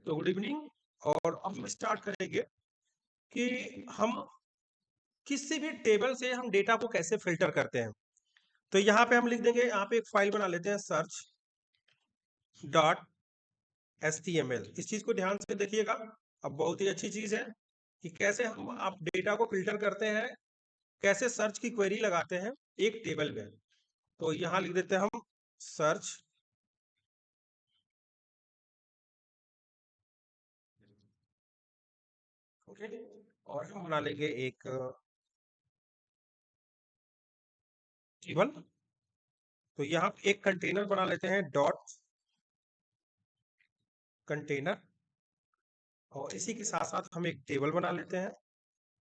तो good evening. और अब हम स्टार्ट करेंगे कि हम किसी भी टेबल से हम डेटा को कैसे फिल्टर करते हैं। तो यहाँ पे हम लिख देंगे, यहाँ पे एक फाइल बना लेते हैं सर्च डॉट HTML। इस चीज को ध्यान से देखिएगा। अब बहुत ही अच्छी चीज है कि कैसे हम आप डेटा को फिल्टर करते हैं, कैसे सर्च की क्वेरी लगाते हैं एक टेबल में। तो यहाँ लिख देते हैं हम सर्च ओके, और हम बना लेंगे एक टेबल। तो यहाँ एक कंटेनर बना लेते हैं डॉट कंटेनर, और इसी के साथ साथ हम एक टेबल बना लेते हैं।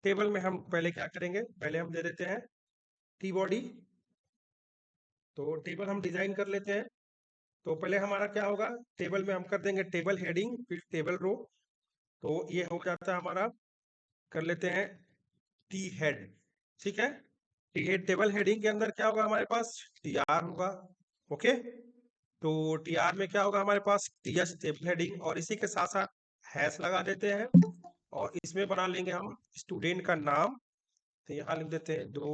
टेबल में हम पहले क्या करेंगे, पहले हम दे देते हैं टी बॉडी। तो टेबल हम डिजाइन कर लेते हैं। तो पहले हमारा क्या होगा, टेबल में हम कर देंगे टेबल हेडिंग, फिर टेबल रो। तो ये हो जाता है हमारा, कर लेते हैं टी हेड। ठीक है, टी हेड टेबल हेडिंग के अंदर क्या होगा हमारे पास, टी आर होगा। ओके, तो टी आर में क्या होगा हमारे पास, टी एच टेबल हेडिंग, और इसी के साथ साथ हैश लगा देते हैं। और इसमें बना लेंगे हम स्टूडेंट का नाम। तो यहाँ लिख देते हैं 2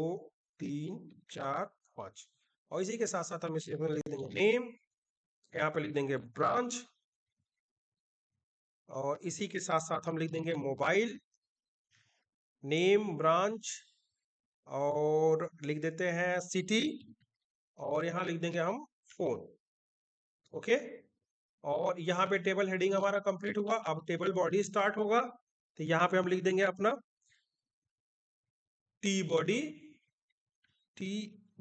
3 4 5, और इसी के साथ साथ हम इसमें लिख देंगे नेम, यहाँ पे लिख देंगे ब्रांच, और इसी के साथ साथ हम लिख देंगे मोबाइल नेम ब्रांच, और लिख देते हैं सिटी, और यहाँ लिख देंगे हम फोन। ओके, और यहाँ पे टेबल हेडिंग हमारा कंप्लीट हुआ। अब टेबल बॉडी स्टार्ट होगा। तो यहाँ पे हम लिख देंगे अपना T body, T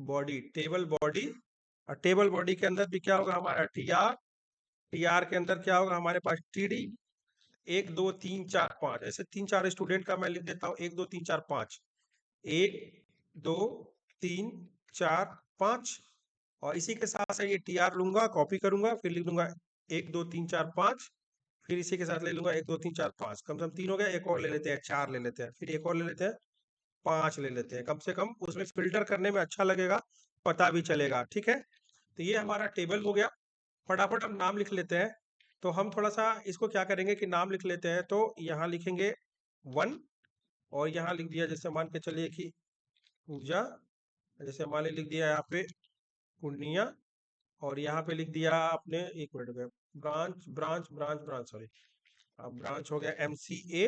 body table body, और टेबल बॉडी के अंदर भी क्या होगा हमारा टी आर। टी आर के अंदर क्या होगा हमारे पास टी डी, 1 2 3 4 5, ऐसे 3 4 स्टूडेंट का मैं लिख देता हूँ 1 2 3 4 5, 1 2 3 4 5। और इसी के साथ साथ ये टी आर लूंगा, कॉपी करूंगा, फिर लिख दूंगा 1 2 3 4 5, फिर इसी के साथ ले लूंगा 1 2 3 4 5, कम से कम 3 हो गया। एक और ले लेते हैं, 4 ले लेते हैं, फिर एक और ले लेते हैं, 5 ले लेते हैं। कम से कम उसमें फिल्टर करने में अच्छा लगेगा, पता भी चलेगा। ठीक है, तो ये हमारा टेबल हो गया। फटाफट हम नाम लिख लेते हैं। तो हम थोड़ा सा इसको क्या करेंगे कि नाम लिख लेते हैं। तो यहाँ लिखेंगे 1, और यहाँ लिख दिया जैसे मान के चलिए कि पूजा, जैसे मान लिख दिया यहाँ पे पूर्णिया, और यहाँ पे लिख दिया आपने, एक मिनट में, branch branch branch branch sorry, अब ब्रांच हो गया MCA,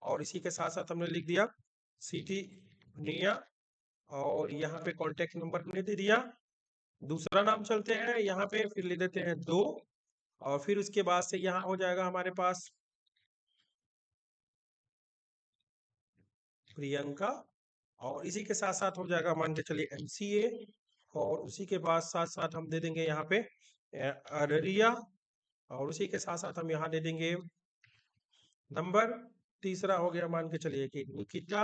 और इसी के साथ साथ हमने लिख दिया सिटी पूर्णिया, और यहाँ पे कॉन्टेक्ट नंबर हमने दे दिया। दूसरा नाम चलते हैं यहाँ पे, फिर ले देते हैं 2, और फिर उसके बाद से यहाँ हो जाएगा हमारे पास प्रियंका, और इसी के साथ साथ हो जाएगा मान के चलिए MCA, और उसी के बाद साथ साथ हम दे देंगे यहाँ पे अररिया, और उसी के साथ साथ हम यहाँ दे देंगे नंबर। तीसरा हो गया मान के चलिए कि निकिता।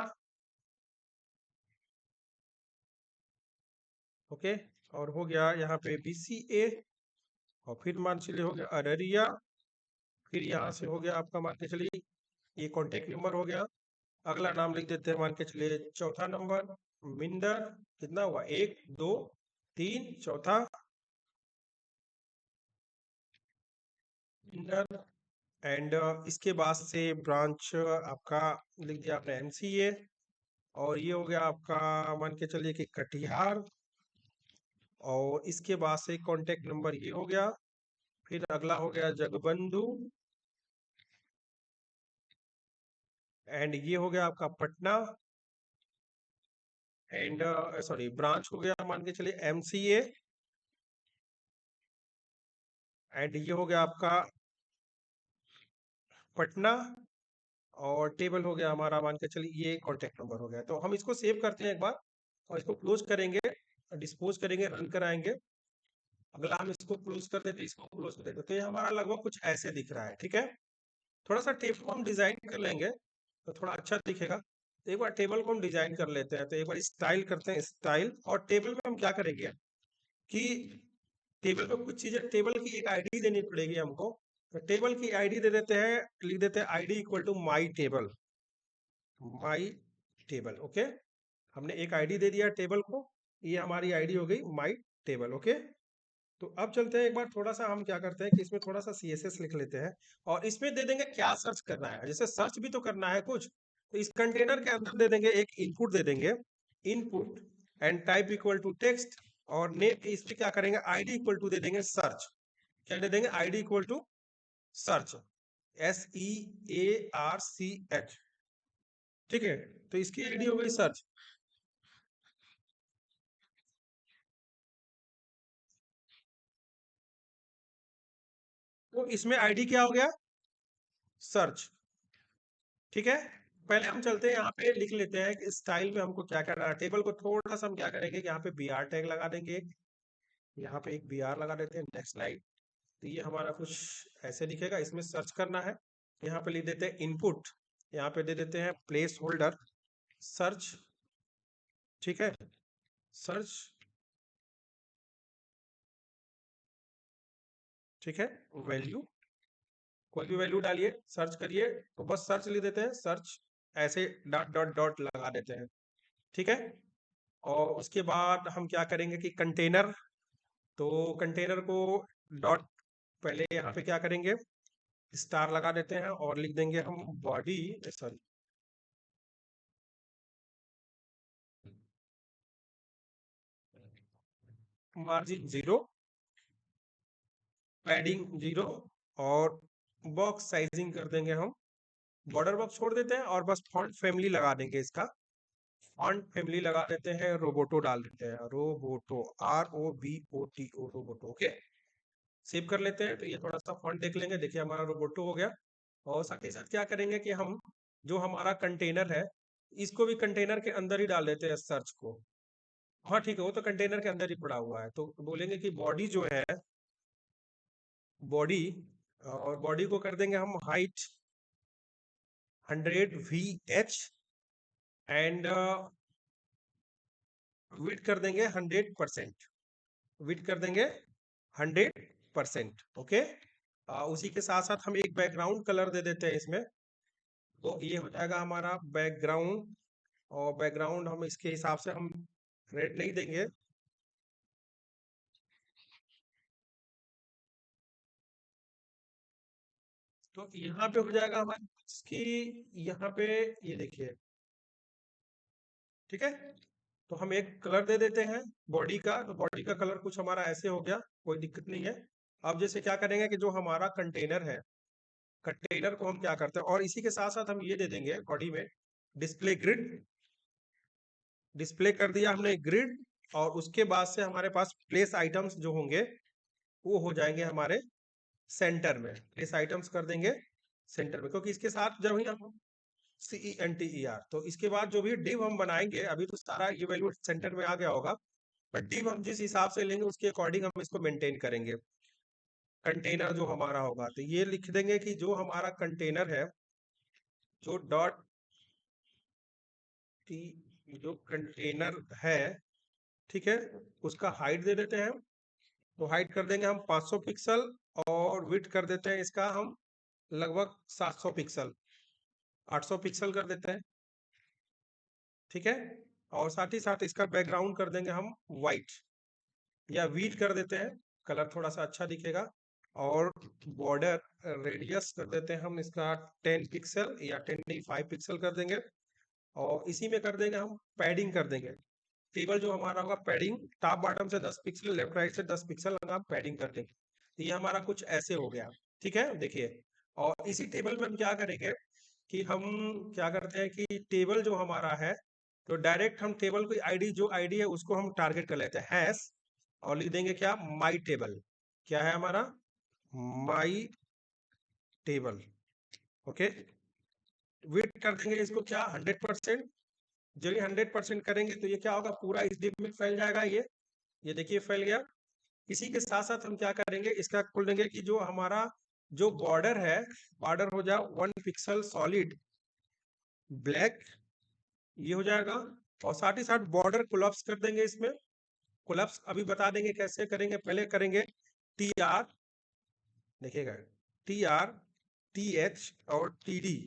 ओके, और हो गया यहाँ पे BCA, और फिर मान चलिए हो गया अररिया। फिर यहाँ से हो गया आपका मान के चलिए ये कॉन्टेक्ट नंबर हो गया। अगला नाम लिख देते हैं मान के चलिए चौथा नंबर मिंदर। कितना हुआ, 1 2 3, चौथा मिंदर। एंड इसके बाद से ब्रांच आपका लिख दिया आपने MCA, और ये हो गया आपका मान के चलिए कि कटिहार, और इसके बाद से कॉन्टेक्ट नंबर ये हो गया। फिर अगला हो गया जगबंधु, एंड ये हो गया आपका पटना, एंड सॉरी ब्रांच हो गया मान के चलिए MCA, एंड ये हो गया आपका पटना, और टेबल हो गया हमारा मान के चलिए ये कॉन्टेक्ट नंबर हो गया। तो हम इसको सेव करते हैं एक बार, और इसको क्लोज करेंगे, डिस्पोज करेंगे, रन कराएंगे। अगर हम इसको क्लोज कर देते, इसको क्लोज कर देते, तो ये हमारा लगभग कुछ ऐसे दिख रहा है। ठीक है, थोड़ा सा टेबल को हम डिजाइन कर लेंगे तो थोड़ा अच्छा दिखेगा। तो एक बार टेबल को हम डिजाइन कर लेते हैं। तो एक बार स्टाइल करते हैं, स्टाइल, और टेबल में हम क्या करेंगे कि टेबल पे कुछ चीजें, टेबल की एक आईडी देनी पड़ेगी हमको। तो टेबल की आईडी दे देते हैं, लिख देते हैं ID equal to my table, my table. Okay, हमने एक आईडी दे दिया टेबल को, ये हमारी आईडी हो गई माई टेबल। ओके, तो अब चलते हैं एक बार, थोड़ा सा हम क्या करते हैं कि इसमें थोड़ा सा CSS लिख लेते हैं और इसमें दे देंगे क्या सर्च करना है। जैसे सर्च भी तो करना है कुछ, तो इस कंटेनर के अंदर दे देंगे एक इनपुट, दे देंगे input and type equal to text, और नेम इस पे क्या करेंगे, आईडी इक्वल टू दे देंगे सर्च। क्या दे देंगे, ID equal to search, SEARCH। ठीक है, तो इसकी आईडी हो गई सर्च। तो इसमें आईडी क्या हो गया, सर्च। ठीक है, पहले हम चलते हैं यहाँ पे लिख लेते हैं कि स्टाइल में हमको क्या करना है। टेबल को थोड़ा सा हम क्या करेंगे कि यहाँ पे BR टैग लगा देंगे, यहाँ पे एक BR लगा देते हैं। Next slide. तो ये हमारा कुछ ऐसे दिखेगा, इसमें सर्च करना है। यहाँ पे लिख देते हैं इनपुट, यहाँ पे दे देते हैं प्लेस होल्डर सर्च। ठीक है, सर्च। ठीक है, वैल्यू, कोई भी वैल्यू डालिए, सर्च करिए, तो बस सर्च लिख देते हैं, सर्च ऐसे डॉट डॉट डॉट लगा देते हैं। ठीक है, और उसके बाद हम क्या करेंगे कि कंटेनर, तो कंटेनर को डॉट, पहले यहाँ पे क्या करेंगे, स्टार लगा देते हैं और लिख देंगे हम बॉडी, सॉरी मार्जिन 0, पैडिंग 0, और बॉक्स साइजिंग कर देंगे हम, बॉर्डर बॉक्स छोड़ देते हैं और बस फॉन्ट फैमिली लगा देंगे इसका। फॉन्ट फैमिली लगा देते हैं, रोबोटो डाल देते हैं, Roboto, ROBOTO, Roboto. Okay, save कर लेते हैं। तो ये थोड़ा सा फॉन्ट देख लेंगे, देखिए हमारा रोबोटो हो गया। और साथ ही साथ क्या करेंगे कि हम जो हमारा कंटेनर है, इसको भी कंटेनर के अंदर ही डाल देते हैं सर्च को। हाँ ठीक है, वो तो कंटेनर के अंदर ही पड़ा हुआ है, तो बोलेंगे कि बॉडी जो है, बॉडी, और बॉडी को कर देंगे हम हाइट 100 VH एंड विड्थ कर देंगे 100%, विड्थ कर देंगे 100%। ओके, उसी के साथ साथ हम एक बैकग्राउंड कलर दे देते हैं इसमें, तो ये हो जाएगा हमारा बैकग्राउंड। और बैकग्राउंड हम इसके हिसाब से हम रेड नहीं देंगे, तो यहाँ पे हो जाएगा हमारे इसकी, यहाँ पे ये देखिए। ठीक है, तो हम एक कलर दे देते हैं बॉडी का, तो बॉडी का कलर कुछ हमारा ऐसे हो गया, कोई दिक्कत नहीं है। अब जैसे क्या करेंगे कि जो हमारा कंटेनर है, कंटेनर को हम क्या करते हैं, और इसी के साथ साथ हम ये दे देंगे बॉडी में डिस्प्ले ग्रिड, डिस्प्ले कर दिया हमने ग्रिड। और उसके बाद से हमारे पास प्लेस आइटम्स जो होंगे वो हो जाएंगे हमारे सेंटर में, प्लेस आइटम्स कर देंगे सेंटर में, क्योंकि इसके साथ जब ही हम CENTER, तो इसके बाद जो भी डिव हम बनाएंगे, अभी तो सारा ये वैल्यू सेंटर में आ गया होगा, बट डिव हम जिस हिसाब से लेंगे उसके अकॉर्डिंग हम इसको मेंटेन करेंगे। कंटेनर जो हमारा होगा, तो ये लिख देंगे कि जो हमारा कंटेनर है, जो डॉट टी, जो कंटेनर है, ठीक है, उसका हाइट दे देते हैं। तो हाइट कर देंगे हम 500 पिक्सल, और विड्थ कर देते हैं इसका हम लगभग 700 पिक्सल, 800 पिक्सल कर देते हैं। ठीक है, और साथ ही साथ इसका बैकग्राउंड कर देंगे हम वाइट, या व्हीट कर देते हैं, कलर थोड़ा सा अच्छा दिखेगा। और बॉर्डर रेडियस कर देते हैं हम इसका 10 पिक्सल, या 10 नहीं 5 पिक्सल कर देंगे। और इसी में कर देंगे हम पैडिंग कर देंगे, टेबल जो हमारा होगा पैडिंग, टॉप बॉटम से 10 पिक्सल, लेफ्ट राइट से 10 पिक्सल हम पैडिंग कर देंगे। तो ये हमारा कुछ ऐसे हो गया। ठीक है, देखिए। और इसी टेबल में हम क्या करेंगे कि हम क्या करते हैं कि टेबल जो हमारा है, तो डायरेक्ट हम टेबल की आईडी, जो आईडी है उसको हम टारगेट कर लेते हैं हैश, और लिख देंगे क्या, माई टेबल। क्या है हमारा, माई टेबल। ओके, विड्थ कर देंगे इसको क्या, 100%। जब ये 100% करेंगे तो ये क्या होगा, पूरा इस डिप में फैल जाएगा, ये देखिए फैल गया। इसी के साथ साथ हम क्या करेंगे, इसका खोल देंगे कि जो हमारा जो बॉर्डर है, बॉर्डर हो जाए 1 पिक्सल सॉलिड ब्लैक, ये हो जाएगा। और साथ ही साथ बॉर्डर कोलैप्स कर देंगे इसमें। कोलैप्स अभी बता देंगे कैसे करेंगे, पहले करेंगे TR, देखिएगा TR, TH और TD,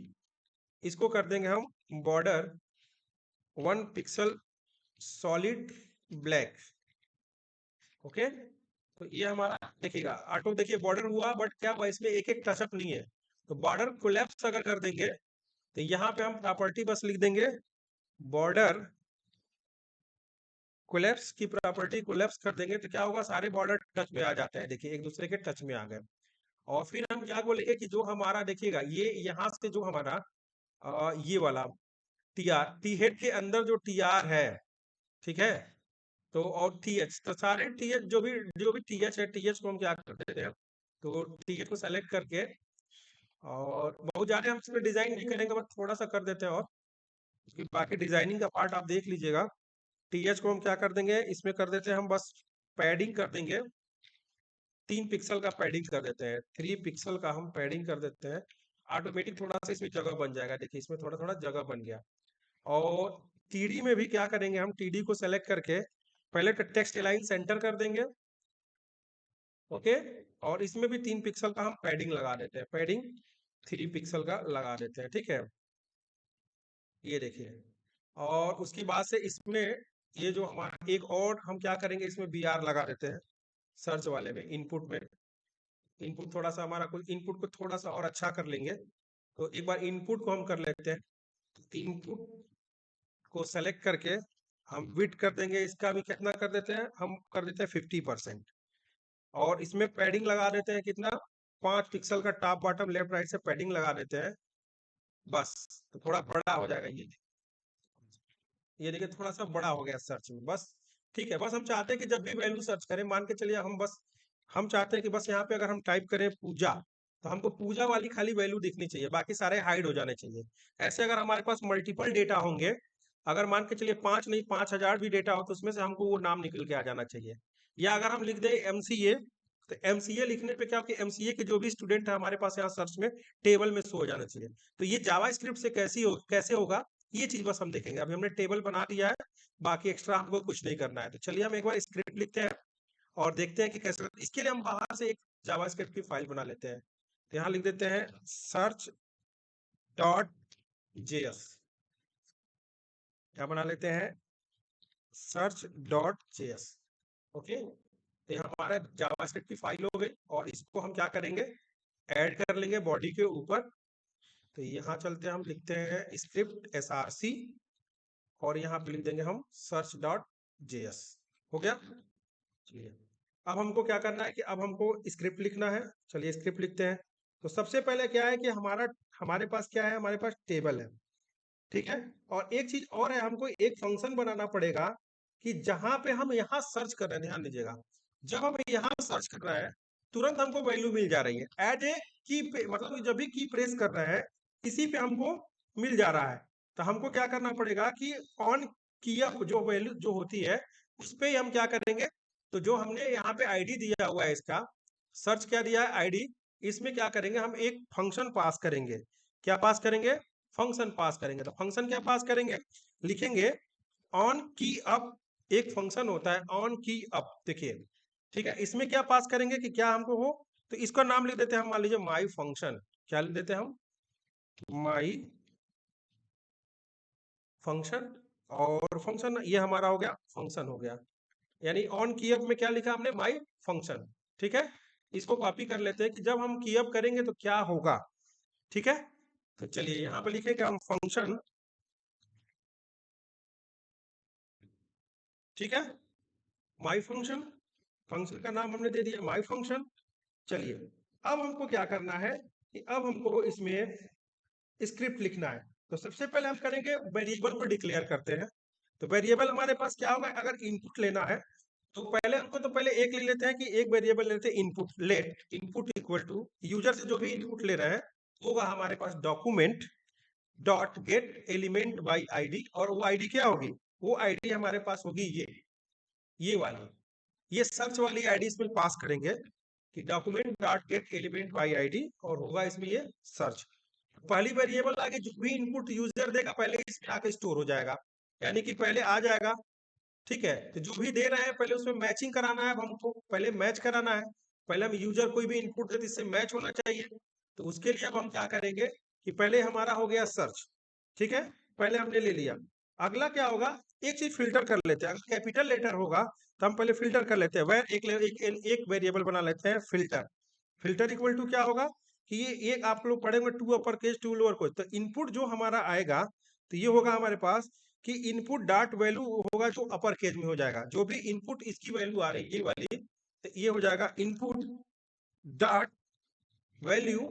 इसको कर देंगे हम border 1 pixel solid black. Okay, तो ये हमारा देखिएगा ऑटो, देखिए बॉर्डर हुआ, बट क्या हुआ इसमें एक एक टचअप नहीं है। तो बॉर्डर कोलैप्स अगर कर देंगे तो यहाँ पे हम प्रॉपर्टी बस लिख देंगे बॉर्डर कोलैप्स की प्रॉपर्टी कोलैप्स कर देंगे तो क्या होगा, सारे बॉर्डर टच में आ जाते हैं, देखिए एक दूसरे के टच में आ गए। और फिर हम क्या बोलेंगे कि जो हमारा देखिएगा ये यहाँ से जो हमारा ये वाला टी आर, टी हेड के अंदर जो टी आर है, ठीक है, तो और टी एच, तो सारे टी एच जो भी टी एच है, टी एच को हम क्या कर देते हैं, तो टी एच को सेलेक्ट करके, और बहुत ज्यादा हम इसमें डिजाइन नहीं करेंगे, बस थोड़ा सा कर देते हैं, और उसकी बाकी डिजाइनिंग का पार्ट आप देख लीजिएगा। टी एच को हम क्या कर देंगे, इसमें कर देते हैं हम बस पैडिंग कर देंगे, 3 पिक्सल का पैडिंग कर देते हैं, 3 पिक्सल का हम पैडिंग कर देते हैं। ऑटोमेटिक थोड़ा सा इसमें जगह बन जाएगा, देखिए इसमें थोड़ा थोड़ा जगह बन गया। और टीडी में भी क्या करेंगे, हम टीडी को सेलेक्ट करके पहले तो टेक्स्ट लाइन सेंटर कर देंगे, ओके, और इसमें भी 3 पिक्सल का हम पैडिंग लगा देते हैं, पैडिंग 3 पिक्सल का लगा देते हैं, ठीक है, ये देखिए। और उसके बाद से इसमें ये जो हमारा एक और हम क्या करेंगे, इसमें बी आर लगा देते हैं सर्च वाले में, इनपुट में, इनपुट थोड़ा सा हमारा कुछ इनपुट को थोड़ा सा और अच्छा कर लेंगे। तो एक बार इनपुट को हम कर लेते हैं, इनपुट को सेलेक्ट करके हम विड्थ कर देंगे, इसका भी कितना कर देते हैं, हम कर देते हैं 50%। और इसमें पैडिंग लगा देते हैं कितना, 5 पिक्सल का टॉप बॉटम लेफ्ट राइट से पैडिंग लगा देते हैं बस। तो थोड़ा बड़ा हो जाएगा ये देखिए थोड़ा सा बड़ा हो गया सर्च में बस, ठीक है। बस हम चाहते हैं कि जब भी वैल्यू सर्च करें, मान के चलिए हम चाहते हैं कि बस यहाँ पे अगर हम टाइप करें पूजा, तो हमको पूजा वाली खाली वैल्यू दिखनी चाहिए, बाकी सारे हाइड हो जाने चाहिए। ऐसे अगर हमारे पास मल्टीपल डेटा होंगे, अगर मान के चलिए 5 नहीं 5000 भी डेटा हो, तो उसमें से हमको वो नाम निकल के आ जाना चाहिए। या अगर हम लिख दें एमसीए, तो एमसीए लिखने पे क्या, एमसीए के जो भी स्टूडेंट है हमारे पास यहाँ सर्च में टेबल में शो हो जाना चाहिए। तो ये जावा स्क्रिप्ट से कैसे होगा, ये चीज बस हम देखेंगे। अभी हमने टेबल बना दिया है, बाकी एक्स्ट्रा हमको कुछ नहीं करना है। तो चलिए हम एक बार स्क्रिप्ट लिखते हैं और देखते हैं कि कैसे। इसके लिए हम बाहर से एक जावास्क्रिप्ट की फाइल बना लेते हैं। तो यहाँ लिख देते हैं search.js, क्या बना लेते हैं, search.js, ओके। तो यहाँ हमारा जावास्क्रिप्ट की फाइल हो गई, और इसको हम क्या करेंगे, ऐड कर लेंगे बॉडी के ऊपर। तो यहाँ चलते हैं, हम लिखते हैं स्क्रिप्ट src, और यहाँ पे लिख देंगे हम search.js, हो गया। चलिए अब हमको क्या करना है कि अब हमको स्क्रिप्ट लिखना है। चलिए स्क्रिप्ट लिखते हैं। तो सबसे पहले क्या है कि हमारे पास क्या है, हमारे पास टेबल है, ठीक है। और एक चीज और है, हमको एक फंक्शन बनाना पड़ेगा कि जहां पे हम यहाँ सर्च कर रहे हैं, ध्यान दीजिएगा, जब हम यहाँ सर्च कर रहे हैं तुरंत हमको वैल्यू मिल जा रही है एज ए की पे, मतलब जब भी की प्रेस कर रहे हैं इसी पे हमको मिल जा रहा है। तो हमको क्या करना पड़ेगा कि ऑन किया जो वैल्यू जो होती है उस पे हम क्या करेंगे, तो जो हमने यहाँ पे आईडी दिया हुआ है, इसका सर्च क्या दिया है आईडी, इसमें क्या करेंगे, हम एक फंक्शन पास करेंगे। क्या पास करेंगे, फंक्शन पास करेंगे। तो फंक्शन क्या पास करेंगे, लिखेंगे ऑन की अप, एक फंक्शन होता है ऑन की अप, देखिए, ठीक है। इसमें क्या पास करेंगे कि क्या हमको हो, तो इसका नाम लिख देते हैं हम, मान लीजिए माई फंक्शन, क्या लिख देते हैं हम, माई फंक्शन। और फंक्शन ये हमारा हो गया, फंक्शन हो गया, यानी ऑन की अप में क्या लिखा हमने, माई फंक्शन, ठीक है। इसको कॉपी कर लेते हैं कि जब हम की अप करेंगे तो क्या होगा, ठीक है। तो चलिए यहाँ पे लिखेंगे हम फंक्शन, ठीक है, माई फंक्शन, फंक्शन का नाम हमने दे दिया माई फंक्शन। चलिए अब हमको क्या करना है कि अब हमको इसमें स्क्रिप्ट लिखना है। तो सबसे पहले हम करेंगे वेरिएबल को डिक्लेयर करते हैं। तो वेरिएबल हमारे पास क्या होगा, अगर इनपुट लेना है तो पहले हमको तो पहले एक ले लेते हैं कि एक वेरिएबल लेते हैं input, let input equal to user से जो भी इनपुट ले रहे हैं होगा हमारे पास document dot get element by ID, और वो आईडी क्या होगी, वो आईडी हमारे पास होगी ये वाली, ये सर्च वाली आईडी इसमें पास करेंगे कि document dot get element by ID, और होगा इसमें ये सर्च। पहली वेरिएबल आगे जो भी इनपुट यूजर देगा पहले इसमें आके स्टोर हो जाएगा, यानी कि पहले आ जाएगा, ठीक है। तो जो भी दे रहे हैं पहले उसमें मैचिंग कराना है, हमको पहले मैच कराना है। पहले हम यूजर कोई भी इनपुट देते इससे मैच होना चाहिए। तो उसके लिए अब हम क्या करेंगे कि पहले हमारा हो गया सर्च, ठीक है, पहले हमने ले लिया। अगला क्या होगा, एक चीज फिल्टर कर लेते हैं। अगर कैपिटल लेटर होगा तो हम पहले फिल्टर कर लेते हैं, वह एक वेरिएबल बना लेते हैं फिल्टर। फिल्टर इक्वल टू क्या होगा कि ये एक आप लोग पढ़ेंगे to upper case to lower case, तो इनपुट जो हमारा आएगा तो ये होगा हमारे पास कि इनपुट डॉट वैल्यू होगा जो अपर केस में हो जाएगा। जो भी इनपुट इसकी वैल्यू आ रही है ये वाली, तो ये हो जाएगा इनपुट डॉट वैल्यू,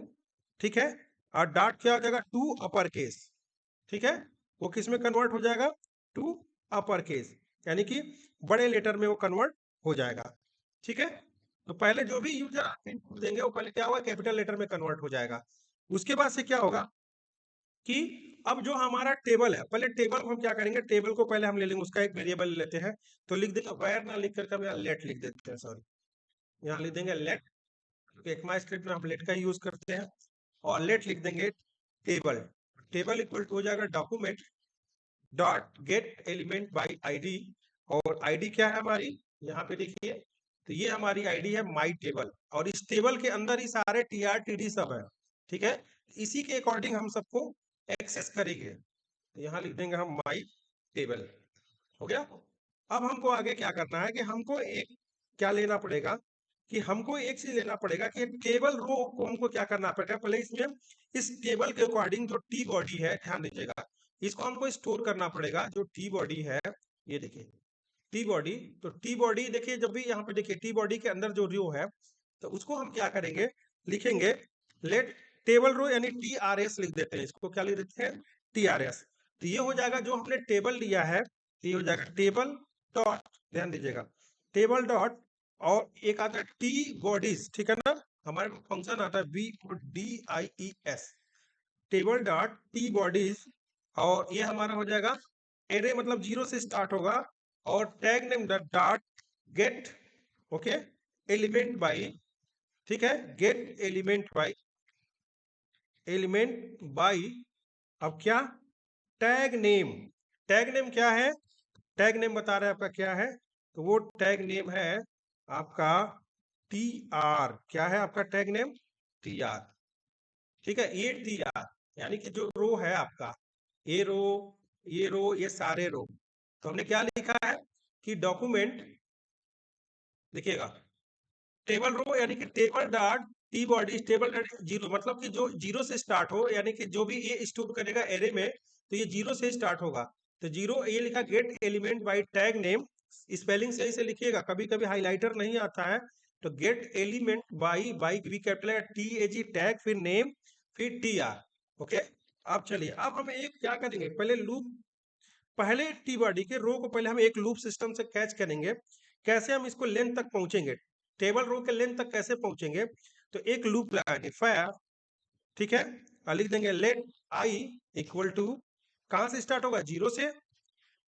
ठीक है। और डॉट क्या हो जाएगा, टू अपर केस, ठीक है। वो किस में कन्वर्ट हो जाएगा, टू अपर केस, यानी कि बड़े लेटर में वो कन्वर्ट हो जाएगा, ठीक है। तो पहले जो भी यूजर इनपुट देंगे वो पहले क्या होगा, कैपिटल लेटर में कन्वर्ट हो जाएगा। उसके बाद से क्या होगा कि अब जो हमारा टेबल है, पहले टेबल को हम क्या करेंगे, टेबल को पहले हम ले लेंगे, उसका एक वेरिएबल लेते हैं। तो लिख देंगे वायर ना लिख करके हम यहाँ लेट लिख देते हैं, सॉरी यहाँ लिख देंगे लेट, एक माई स्क्रिप्ट में हम लेट का यूज करते हैं। और लेट लिख देंगे टेबल, टेबल इक्वल टू हो जाएगा document dot get element by ID. और आईडी क्या है हमारी, यहाँ पे देखिए, तो ये हमारी आईडी है माई टेबल, और इस टेबल के अंदर ही सारे टीआर टीडी सब है, ठीक है। इसी के अकॉर्डिंग हम सबको एक्सेस करेंगे। तो यहाँ लिख देंगे हम माई टेबल, हो गया। अब हमको आगे क्या करना है कि हमको एक क्या लेना पड़ेगा, कि हमको एक चीज लेना पड़ेगा कि टेबल रो को हमको क्या करना पड़ेगा, पहले इसमें इस टेबल के अकॉर्डिंग जो टी बॉडी है, ध्यान दीजिएगा, इसको हमको स्टोर करना पड़ेगा। जो टी बॉडी है, ये देखिए टी बॉडी, तो टी बॉडी देखिए, जब भी यहाँ पे देखिए टी बॉडी के अंदर जो रो है, तो उसको हम क्या करेंगे, लिखेंगे लेट टेबल रो, यानी टी आर एस लिख देते हैं, इसको क्या लिख देते हैं, टी आर एस। तो ये हो जाएगा जो हमने टेबल लिया है, ये हो जाएगा टेबल डॉट, ध्यान दीजिएगा टेबल डॉट, और एक आता है टी बॉडीज, ठीक है ना, हमारे फंक्शन आता है B D I E S, table dot T bodies. और ये हमारा हो जाएगा एरे, मतलब जीरो से स्टार्ट होगा, और tag name dot gate, okay, element by, ठीक है, gate element by, element by, अब क्या, टैग नेम। टैग नेम क्या है, टैग नेम बता रहे हैं आपका क्या है, तो वो टैग नेम है आपका टी आर। क्या है आपका टैग नेम, टी आर, ठीक है। ये टी आर यानी कि जो रो है आपका, ये रो, ये रो, ये सारे रो, तो हमने क्या लिखा है कि डॉक्यूमेंट, देखिएगा टेबल रो यानी कि table dot T body, table dot zero, मतलब कि जो जीरो से स्टार्ट हो, यानी कि जो भी ये स्टोर करेगा एरे में, तो ये जीरो से स्टार्ट होगा। तो जीरो, ये लिखा gate element by tag name, spelling सही से लिखिएगा, कभी कभी हाइलाइटर नहीं आता है। तो गेट एलिमेंट बाई, बाई भी capital T A G, tag फिर नेम फिर टी आर, ओके। अब चलिए, अब हम एक क्या करेंगे, पहले लूप, पहले टी बॉडी के रो को पहले हम एक लूप सिस्टम से कैच करेंगे। कैसे हम इसको लेंथ तक पहुंचेंगे, टेबल रो के लेंथ तक कैसे पहुंचेंगे, तो एक लूप लगाएंगे फायर, ठीक है। और लिख देंगे लेट आई इक्वल टू, कहां से स्टार्ट होगा, जीरो से,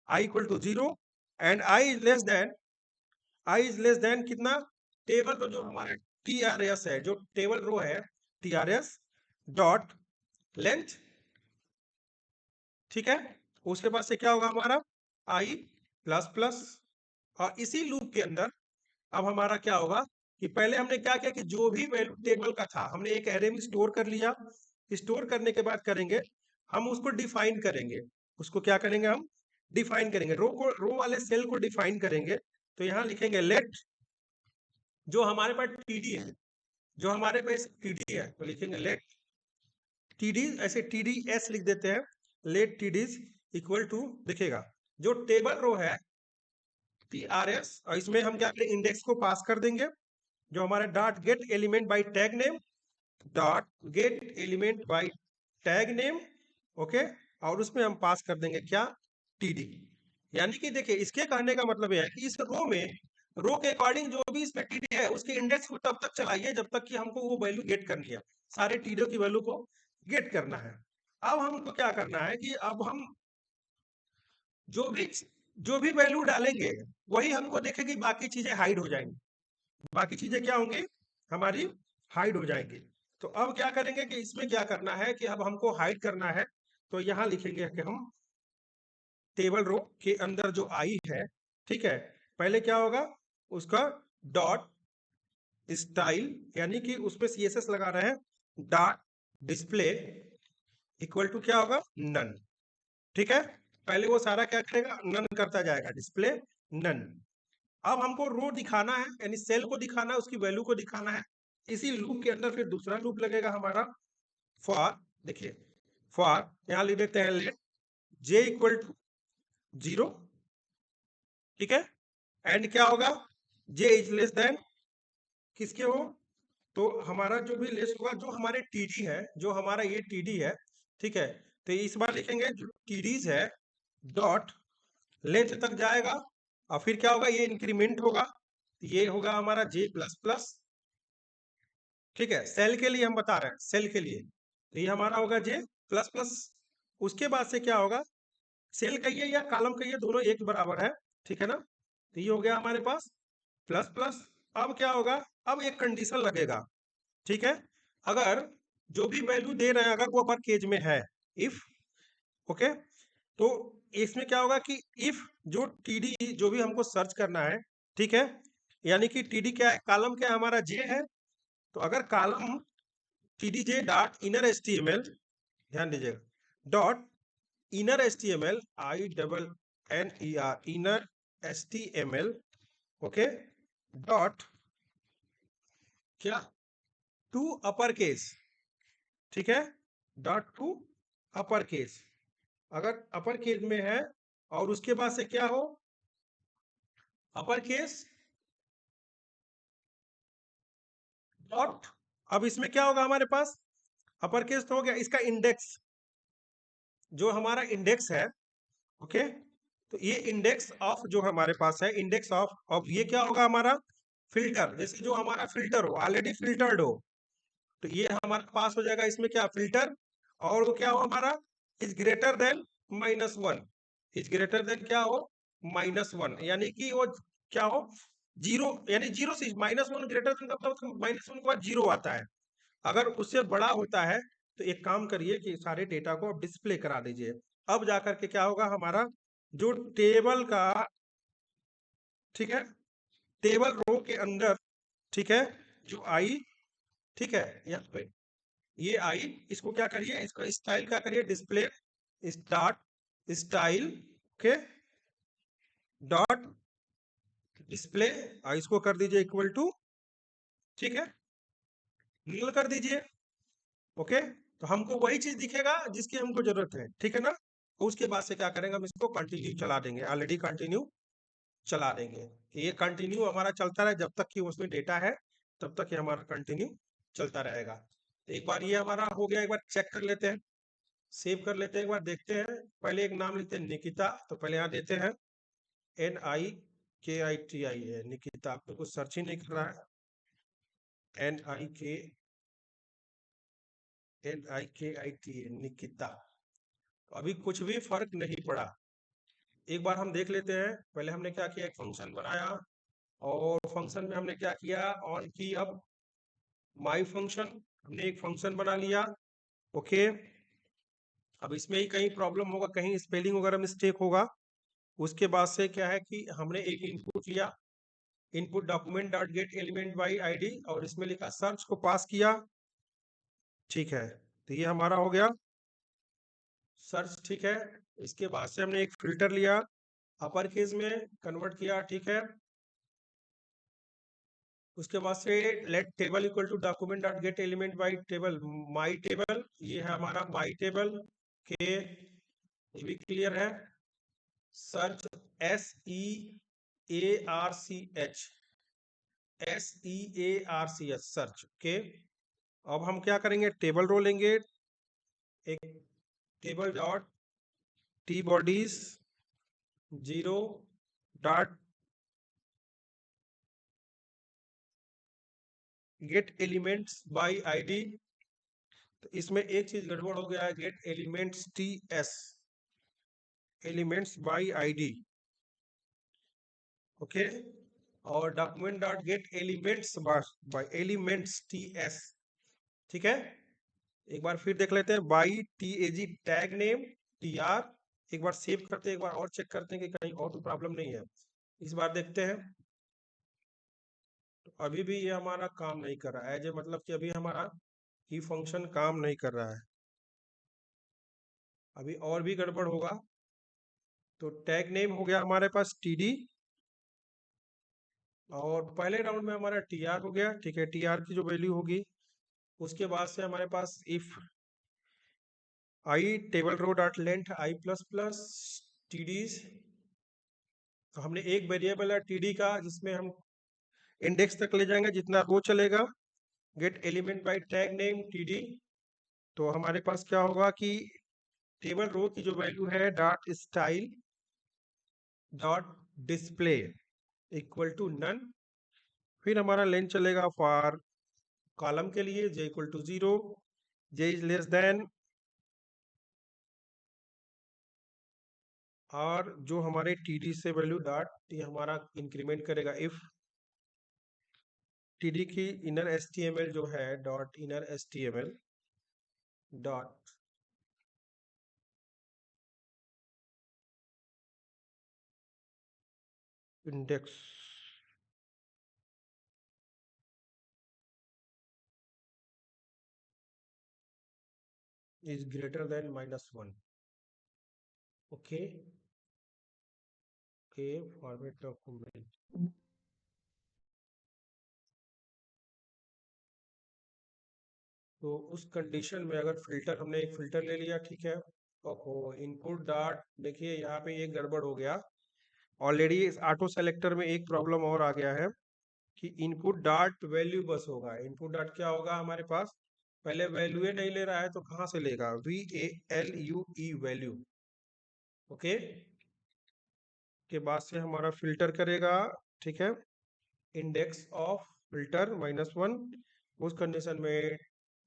I equal to zero, and I is less than, I is less than कितना, टेबल तो जो हमारा टी आर एस है, जो टेबल रो है T R S dot length, ठीक है। उसके बाद से क्या होगा हमारा आई प्लस प्लस। और इसी लूप के अंदर अब हमारा क्या होगा कि पहले हमने क्या किया कि जो भी वैल्यू टेबल का था हमने एक एरे में स्टोर कर लिया। स्टोर करने के बाद करेंगे हम उसको डिफाइन करेंगे, उसको क्या करेंगे हम डिफाइन करेंगे, रो को, रो वाले सेल को डिफाइन करेंगे। तो यहाँ लिखेंगे लेट, जो हमारे पास टीडी है, जो हमारे पास टीडी है, तो लिखेंगे लेट टीडी, ऐसे टीडी एस लिख देते हैं, लेट टीडीज इक्वल टू, देखिएगा जो टेबल रो है टी आर एस, और इसमें हम क्या करेंगे, इंडेक्स को पास कर देंगे, जो हमारा dot get element by tag name, dot get element by tag name, okay. और उसमें हम पास कर देंगे क्या, टीडी। यानी कि देखिए इसके कहने का मतलब यह है कि इस रो में, रो के अकॉर्डिंग जो भी इसमें टीडी है उसके इंडेक्स को तब तक चलाइए जब तक कि हमको वो वैल्यू गेट करनी है, सारे टीडो की वैल्यू को गेट करना है। अब हमको क्या करना है कि अब हम जो भी, जो भी वैल्यू डालेंगे वही हमको देखेगी, बाकी चीजें हाइड हो जाएंगी, बाकी चीजें क्या होंगी, हमारी हाइड हो जाएंगी। तो अब क्या करेंगे कि इसमें क्या करना है कि अब हमको हाइड करना है, तो यहाँ लिखेंगे कि हम टेबल रो के अंदर जो आई है, ठीक है, पहले क्या होगा उसका डॉट स्टाइल, यानी कि उसमें सीएसएस लगा रहे हैं, डॉट डिस्प्ले इक्वल टू क्या होगा, नन, ठीक है। पहले वो सारा क्या करेगा, नन करता जाएगा, डिस्प्ले नन। अब हमको रो दिखाना है, यानी सेल को दिखाना है, उसकी वैल्यू को दिखाना है। इसी लूप के अंदर फिर दूसरा लूप लगेगा हमारा, फॉर, देखिए फॉर यहां लिख देते हैं लेट j इक्वल टू 0, ठीक है, एंड क्या होगा, j इज लेस देन किसके हो, तो हमारा जो भी लेस होगा, जो हमारे टीडी है, जो हमारा ये टीडी है, ठीक है, तो इस बार लिखेंगे जो टीडीज है डॉट लेंथ तक जाएगा, और फिर क्या होगा, ये इंक्रीमेंट होगा, ये होगा हमारा j प्लस प्लस, ठीक है, सेल के लिए हम बता रहे हैं, सेल के लिए, तो ये हमारा होगा j प्लस प्लस। उसके बाद से क्या होगा, सेल कहिए या कॉलम कहिए, दोनों एक बराबर है, ठीक है ना, तो ये हो गया हमारे पास प्लस प्लस। अब क्या होगा, अब एक कंडीशन लगेगा, ठीक है, अगर जो भी वैल्यू दे रहे हैं अगर वो अपर केज में है, इफ, ओके, तो इसमें क्या होगा कि इफ जो टीडी जो भी हमको सर्च करना है, ठीक है, यानी कि टीडी क्या है, कॉलम क्या है हमारा जे है, तो अगर column TD J dot inner HTML, ध्यान दीजिएगा, dot inner HTML, I double N E R, inner HTML, okay, dot क्या, टू अपर केस, ठीक है, डॉट टू अपर केस, अगर अपर केस में है, और उसके बाद से क्या हो, अपर केस डॉट, अब इसमें क्या होगा हमारे पास, अपर केस तो हो गया, इसका इंडेक्स, जो हमारा इंडेक्स है, ओके, तो ये इंडेक्स ऑफ जो हमारे पास है, इंडेक्स ऑफ ये क्या होगा हमारा फिल्टर, जैसे जो हमारा फिल्टर हो, ऑलरेडी फिल्टर्ड हो, तो ये हमारे पास हो जाएगा इसमें क्या, फिल्टर, और वो क्या हो हमारा, is greater than -1, is greater than क्या हो, -1, यानी कि वो क्या हो, जीरो, यानी जीरो से -1 ग्रेटर देन, तब तक -1 के बाद जीरो आता है, अगर उससे बड़ा होता है तो एक काम करिए कि सारे डेटा को डिस्प्ले करा दीजिए। अब जाकर के क्या होगा हमारा जो टेबल का, ठीक है, टेबल रो के अंदर, ठीक है, जो आई, ठीक है, यहाँ पे ये आई, इसको क्या करिए, इसको स्टाइल क्या करिए, display start style, okay, dot display, इसको कर दीजिए इक्वल टू, ठीक है, नील कर दीजिए, ओके, तो हमको वही चीज दिखेगा जिसकी हमको जरूरत है, ठीक है ना, उसके बाद से क्या करेंगे, हम इसको कंटिन्यू चला देंगे, ऑलरेडी कंटिन्यू चला देंगे, ये कंटिन्यू हमारा चलता रहे जब तक कि उसमें डेटा है, तब तक ये हमारा कंटिन्यू चलता रहेगा। एक बार ये हमारा हो गया, एक बार चेक कर लेते हैं, सेव कर लेते हैं, एक बार देखते हैं, पहले एक नाम लेते हैं निकिता, तो पहले यहाँ देते हैं NIKITI है निकिता, आपको कुछ सर्च ही नहीं कर रहा है, NIKIT निकिता, तो अभी कुछ भी फर्क नहीं पड़ा। एक बार हम देख लेते हैं, पहले हमने क्या किया, एक फंक्शन बनाया, और फंक्शन में हमने क्या किया, ऑन की, अब माई फंक्शन, हमने एक फंक्शन बना लिया, ओके, अब इसमें ही कहीं प्रॉब्लम होगा, कहीं स्पेलिंग वगैरह मिस्टेक होगा, उसके बाद से क्या है कि हमने एक इनपुट लिया, input document dot get element by ID, और इसमें लिखा सर्च को पास किया, ठीक है, तो ये हमारा हो गया सर्च, ठीक है, इसके बाद से हमने एक फिल्टर लिया, अपर केस में कन्वर्ट किया, ठीक है, उसके बाद से let table equal to document dot get element by table, my table, ये है हमारा माई टेबल के, ये भी क्लियर है, search SEARCH, SEARCH search, okay, अब हम क्या करेंगे, टेबल रो लेंगे, एक table dot T bodies 0 dot get elements by ID, तो इसमें एक चीज गड़बड़ हो गया है, get elements TS, elements by ID, okay, और document dot get elements by elements TS, ठीक है, एक बार फिर देख लेते हैं, by TAG tag name TR, एक बार सेव करते हैं, एक बार और चेक करते हैं कि कहीं और तो प्रॉब्लम नहीं है, इस बार देखते हैं, तो अभी भी ये हमारा काम नहीं कर रहा है, जो मतलब कि अभी हमारा ही फंक्शन काम नहीं कर रहा है, अभी और भी गड़बड़ होगा, तो टैग नेम हो गया हमारे पास टीडी, और पहले राउंड में हमारा टीआर हो गया, ठीक है। टीआर की जो वैल्यू होगी, उसके बाद से हमारे पास if I table row dot length I plus plus TDs, तो हमने एक वेरिएबल है टीडी का जिसमें हम इंडेक्स तक ले जाएंगे जितना रो चलेगा, gate element by tag name TD. तो हमारे पास क्या होगा कि टेबल रो की जो वैल्यू है dot style dot display equal to none, फिर हमारा लेंथ चलेगा फॉर कॉलम के लिए j equal to 0, j is less than, और जो हमारे टीडी से वैल्यू डॉट ये हमारा इंक्रीमेंट करेगा इफ टीडी की इनर एचटीएमएल जो है dot inner HTML dot index is greater than -1. Okay, okay, format document. तो उस कंडीशन में अगर फिल्टर, हमने एक फिल्टर ले लिया, ठीक है, तो इनपुट डॉट, देखिए यहाँ पे एक गड़बड़ हो गया ऑलरेडी। इस ऑटो सेलेक्टर में एक प्रॉब्लम और आ गया है कि इनपुट डॉट वैल्यू बस होगा। इनपुट डॉट क्या होगा हमारे पास, पहले वैल्यू नहीं ले रहा है तो कहाँ से लेगा, VALUE वैल्यू, ओके। के बाद से हमारा फिल्टर करेगा, ठीक है, इंडेक्स ऑफ फिल्टर -1। उस कंडीशन में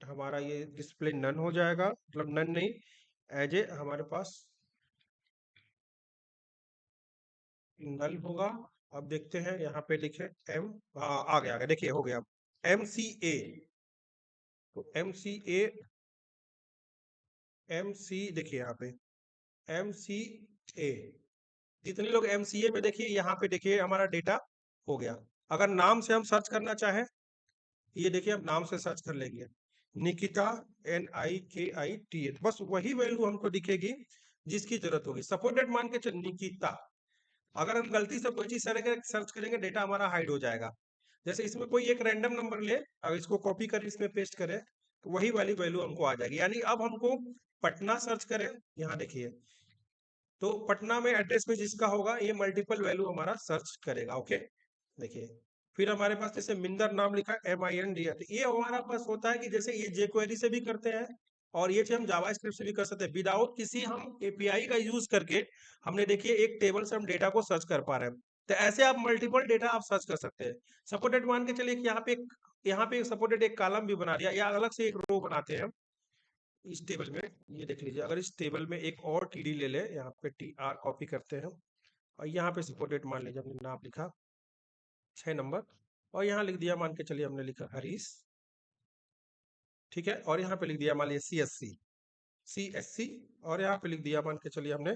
हमारा ये डिस्प्ले नन हो जाएगा, मतलब नन नहीं, एज ए हमारे पास नल होगा। अब देखते हैं यहाँ पे लिखे एम, आ गया, देखिए हो गया MCA। तो MC देखिए यहाँ पे MCA, जितने लोग MCA में, देखिए यहाँ पे देखिए हमारा डेटा हो गया। अगर नाम से हम सर्च करना चाहें, ये देखिए हम नाम से सर्च कर लेंगे, निकिता NIKITA, तो बस वही वैल्यू हमको दिखेगी जिसकी जरूरत होगी। सपोर्टेड मान के चल निकिता, अगर हम गलती से कोई चीज सर्च करेंगे डेटा हमारा हाइड हो जाएगा। जैसे इसमें कोई एक रैंडम नंबर ले, अगर इसको कॉपी कर इसमें पेस्ट करें तो वही वाली वैल्यू हमको आ जाएगी। यानी अब हमको पटना सर्च करें, यहाँ देखिए, तो पटना में एड्रेस में जिसका होगा ये मल्टीपल वैल्यू हमारा सर्च करेगा, ओके। देखिए फिर हमारे पास जैसे मिंदर नाम लिखा MIND, तो ये हमारा पास होता है कि जैसे ये jQuery से भी करते हैं और ये चीज हम जावास्क्रिप्ट से भी कर सकते हैं, विदाउट किसी हम API का यूज करके। हमने देखिए एक टेबल से हम डेटा को सर्च कर पा रहे हैं, तो ऐसे आप मल्टीपल डेटा आप सर्च कर सकते हैं। सपोर्टेड मान के चलिए कि यहाँ पे सपोर्टेड एक कॉलम भी बना दिया, या अलग से एक रो बनाते हैं इस टेबल में। ये देख लीजिए, अगर इस टेबल में एक और TD ले ले, यहाँ पे TR कॉपी करते हैं और यहाँ पे सपोर्टेड मान लीजिए हमने नाम लिखा 6 नंबर, और यहाँ लिख दिया, मान के चलिए हमने लिखा हरीश, ठीक है, और यहाँ पे लिख दिया मान लीजिए CSC, और यहाँ पे लिख दिया मान के चलिए हमने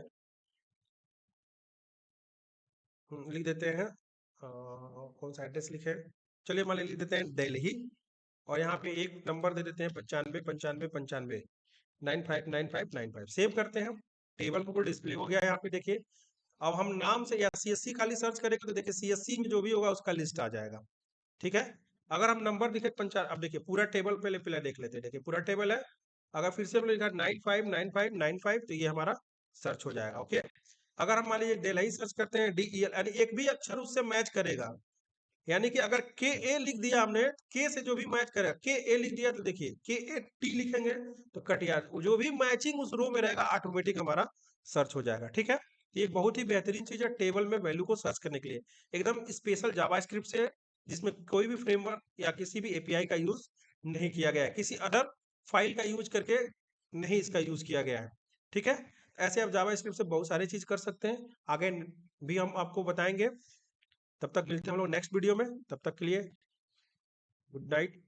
लिख देते हैं कौन सा एड्रेस लिखे, चलिए मान लिख देते हैं दिल्ली, और यहाँ पे एक नंबर दे देते हैं 95 95 सेव करते हैं। टेबल पर डिस्प्ले हो गया यहाँ पे, देखिए। अब हम नाम से या CSC खाली सर्च करेंगे तो देखिए CSC में जो भी होगा उसका लिस्ट आ जाएगा, ठीक है। अगर हम नंबर लिखे 55, अब देखिए पूरा टेबल पहले पहले देख लेते हैं, देखिए पूरा टेबल है। अगर फिर से हमने लिखा 95 तो ये हमारा सर्च हो जाएगा, ओके। अगर हम मान लीजिए दिल्ली सर्च करते हैं DEL, यानी एक भी अक्षर उससे मैच करेगा, यानी कि अगर KA लिख दिया हमने, K से जो भी मैच करेगा, KA लिख दिया तो देखिए KAT लिखेंगे तो कटिया, जो भी मैचिंग उस रो में रहेगा ऑटोमेटिक हमारा सर्च हो जाएगा, ठीक है। ये बहुत ही बेहतरीन चीज है टेबल में वैल्यू को सर्च करने के लिए, एकदम स्पेशल जावास्क्रिप्ट से, जिसमें कोई भी फ्रेमवर्क या किसी भी API का यूज नहीं किया गया है, किसी अदर फाइल का यूज करके नहीं इसका यूज किया गया है, ठीक है। ऐसे आप जावास्क्रिप्ट से बहुत सारी चीज कर सकते हैं, आगे भी हम आपको बताएंगे। तब तक मिलते हैं हम लोग नेक्स्ट वीडियो में, तब तक के लिए गुड नाइट।